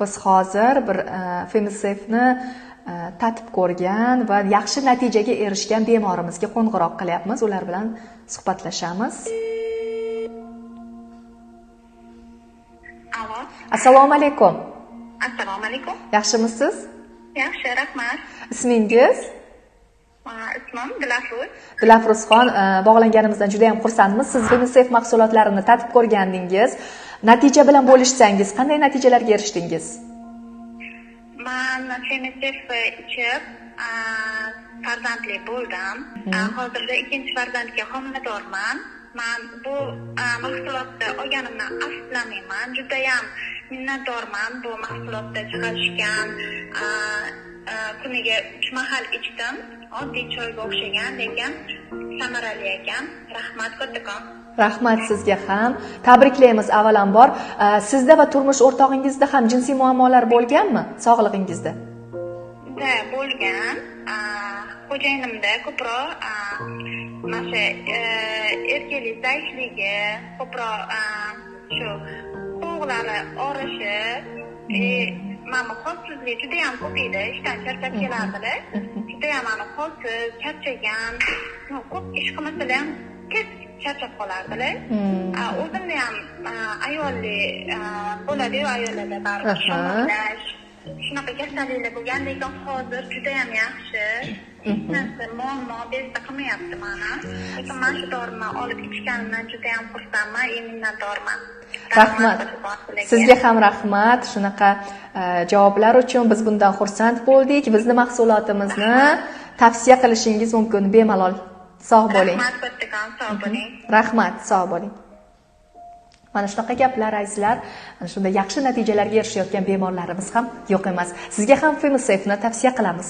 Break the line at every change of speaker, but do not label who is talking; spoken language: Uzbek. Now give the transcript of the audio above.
Biz hozir bir Femisafe'ni tatib ko'rgan va yaxshi natijaga erishgan bemorimizga qo'ng'iroq qilyapmiz. Ular bilan suhbatlashamiz.
Alo.
Assalomu alaykum.
Assalomu alaykum.
Yaxshimisiz?
Yaxshi, rahmat.
Ismingiz?
Ismim Dilafruz.
Dilafruzxon, bog'langanimizdan juda ham xursandmiz. Siz Femisafe mahsulotlarini tatib ko'rgandingiz. Natija bilan bo'lishsangiz, qanday natijalarga erishdingiz?
Men Femisafe ichib, farzandli bo'ldim. Hozirda ikkinchi farzandga homiladorman. Men bu mahsulotni olganimdan afsuslanmayman. Juda ham minnatdorman bu mahsulotda chiqarishgan. Kuniga 3 mahal ichdim. Oddiy choyga o'xshagan, lekin samarali ekan. Rahmat kattakon.
Rahmat sizga ham. Tabriklaymiz avvalambor. Sizda va turmush o'rtog'ingizda ham jinsiy muammolar bo'lganmi sog'lig'ingizda?
Bo'lgan. Xo'jayinimda ko'proq mana erkaklik zaifligi, ko'proq shu qo'llari og'rishi, mana holsizlik juda ham ko'p edi. Ishdan charchab kelardi. Juda ham holsiz, charchagan, ko'p ish qilmasa ham tez charchab qolardilar. O'zimda ham ayolli bo'ladi-yu, ayollarda baribir shamollash, shunaqa kasalliklar bo'lgan, lekin hozir juda ham yaxshi. Hech narsa muammo bezda qilmayapti mana. Lekin mana shu dorini olib ichganimdan juda ham xursandman, minnatdorman.
Rahmat. Sizga ham rahmat. Shunaqa javoblar uchun biz bundan xursand bo'ldik. Bizni mahsulotimizni tavsiya qilishingiz mumkin bemalol. Sog' bo'ling.
Rahmat kattakon, sog' bo'ling.
Rahmat, sog' bo'ling. Mana shunaqa gaplar azizlar, ana shunday yaxshi natijalarga erishayotgan bemorlarimiz ham yo'q emas. Sizga ham Femisafe'ni tavsiya qilamiz.